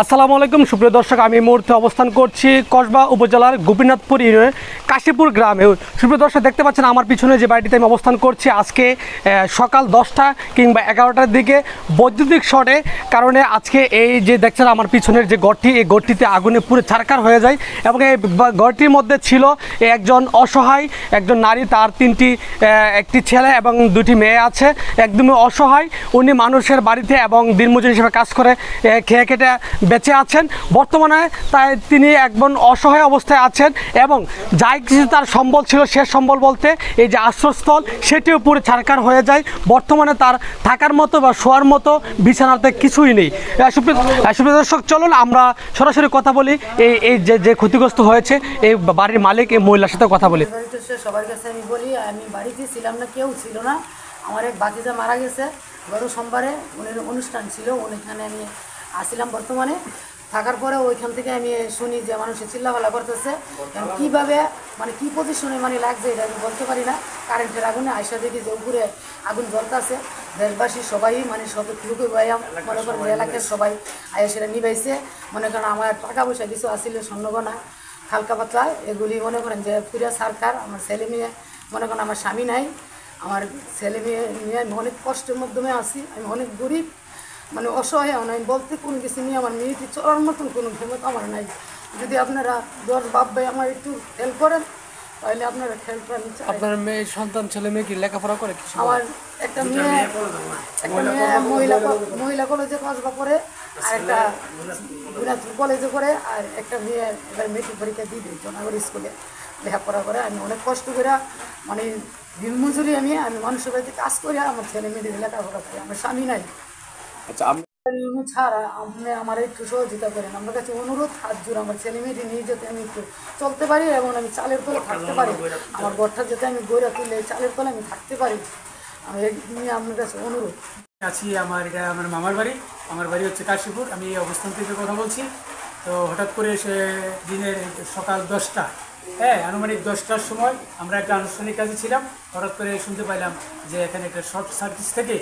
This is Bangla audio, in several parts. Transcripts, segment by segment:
আসসালামু আলাইকুম সুপ্রিয় দর্শক, আমি এই মুহূর্তে অবস্থান করছি কসবা উপজেলার গোপীনাথপুর ইউনিয়নের কাশীপুর গ্রামে। সুপ্রিয় দর্শক, দেখতে পাচ্ছেন আমার পিছনে যে বাড়িটিতে আমি অবস্থান করছি, আজকে সকাল 10টা কিংবা 11টার দিকে বৈদ্যুতিক শর্টের কারণে আজকে এই যে দেখছেন আমার পিছনের যে ঘরটি, এই ঘরটিতে আগুনে পুরো ছারখার হয়ে যায় এবং এই ঘরটির মধ্যে ছিল একজন অসহায় একজন নারী, তার একটি ছেলে এবং দুটি মেয়ে আছে। একদমই অসহায়, উনি মানুষের বাড়িতে এবং দিনমজুর হিসেবে কাজ করে খেয়ে খেটে বেঁচে আছেন। বর্তমানে তাই তিনি একদম অসহায় অবস্থায় আছেন এবং যাই কিছু তার সম্বল ছিল, শেষ সম্বল বলতে এই যে আশ্রয়স্থল, সেটিও পুরো ছারখার হয়ে যায়। বর্তমানে তার থাকার মতো বা শোয়ার মতো বিছানাতে কিছুই নেই। সুপ্রিয় দর্শক, চলুন আমরা সরাসরি কথা বলি এই যে ক্ষতিগ্রস্ত হয়েছে এই বাড়ির মালিক, এই মহিলার সাথে কথা বলি। সবার কাছে আমি বলি, আমি বাড়িতে ছিলাম না, কেউ ছিল না। আমার এক ভাতিজা মারা গেছে গত সোমবারে, উনি অনুষ্ঠান ছিল, ওইখানে আমি আসছিলাম। বর্তমানে থাকার পরে ওইখান থেকে আমি শুনি যে মানুষের চিল্লাফালা করতেছে, কীভাবে মানে কী পজিশনে মানে লাগছে এটা আমি বলতে পারি না। কারেন্টের আগুনে আয়সা দেখি যে উপরে আগুন জ্বলতেছে। দেশবাসী সবাই মানে সব লুকে বয়াম মনে করেন এলাকার সবাই আয়া সেটা নিবাইছে। মনে করেন আমার টাকা পয়সা কিছু আসছিল, স্বর্ণগনা হালকা পাতলা, এগুলি মনে করেন যে পুরা সরকার। আমার ছেলে মেয়ে মনে করেন, আমার স্বামী নাই, আমার ছেলে মেয়ে নিয়ে আমি অনেক কষ্টের মাধ্যমে আছি। আমি অনেক গরিব, মানে অসহায়। আমি বলতে কোনো কিছু নিয়ে আমার মেয়েটি চলার মতন কোনো ক্ষমতা আমার নাই। যদি আপনারা 10 বাপ ভাই আমার একটু হেল্প করেন তাহলে আপনারা হেল্প করেন। আপনার মেয়ে সন্তান ছেলে মেয়ে কি লেখাপড়া করে? আমার একটা মেয়ে মহিলা কলেজে কসবা করে, আর একটা কলেজে করে, আর একটা মেয়ে এবার মেট্রিক পরীক্ষা দিয়ে দিই জনগর স্কুলে লেখাপড়া করে। আমি অনেক কষ্ট করে মানে দিনমজুরি আমি মানুষের বাড়িতে কাজ করি, আমার ছেলে মেয়েদের লেখাপড়া করি। আমার স্বামী নাই। আচ্ছা, ছাড়া আপনি আমার একটু সহযোগিতা করেন, আমার কাছে অনুরোধ, হাত জোর। আমার ছেলে মেয়েটি নিয়ে যাতে আমি একটু চলতে পারি এবং আমি চালের তলে থাকতে পারি। আমার ঘরটা যাতে আমি গড়ে তুলে চালের তলে আমি থাকতে পারি, আমি নিয়ে আপনার কাছে অনুরোধ আছি। এটা আমার মামার বাড়ি, আমার বাড়ি হচ্ছে কাশীপুর। আমি এই অবস্থান থেকে কথা বলছি। তো হঠাৎ করে সে দিনের সকাল 10টা, আনুমানিক 10টার সময় আমরা একটা আনুষ্ঠানিক কাজে ছিলাম। হঠাৎ করে শুনতে পাইলাম যে এখানে একটা শর্ট সার্কিট থেকে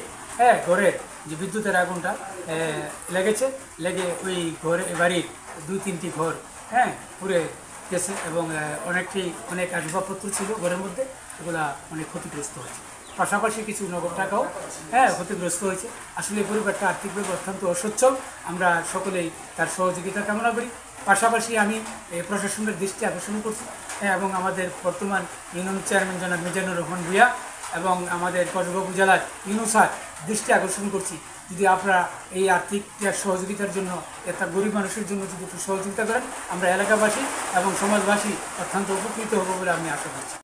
ঘরের যে বিদ্যুতের আগুনটা লেগেছে, লেগে ওই বাড়ির 2-3টি ঘর পুড়ে গেছে এবং অনেক আসবাবপত্র ছিল ঘরের মধ্যে, এগুলা অনেক ক্ষতিগ্রস্ত হয়েছে। পাশাপাশি কিছু নগদ টাকাও ক্ষতিগ্রস্ত হয়েছে। আসলে এই পরিবারটা আর্থিকভাবে অত্যন্ত অসচ্ছল। আমরা সকলেই তার সহযোগিতা কামনা করি। পাশাপাশি আমি প্রশাসনের দৃষ্টি আকর্ষণ করছি এবং আমাদের বর্তমান ইউনিয়ন চেয়ারম্যান জনাব মিজানুর রহমান ভূঁইয়া এবং আমাদের কসবা উপজেলার ইউনূস স্যার দৃষ্টি আকর্ষণ করছি, যদি আপনারা এই আর্থিক সহযোগিতার জন্য, একটা গরিব মানুষের জন্য যদি একটু সহযোগিতা করেন, আমরা এলাকাবাসী এবং সমাজবাসী অত্যন্ত উপকৃত হব বলে আমি আশা করছি।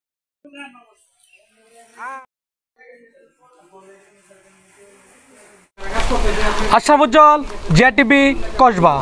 আশরাফ উজ্জ্বল, জিআরটিভি, কসবা।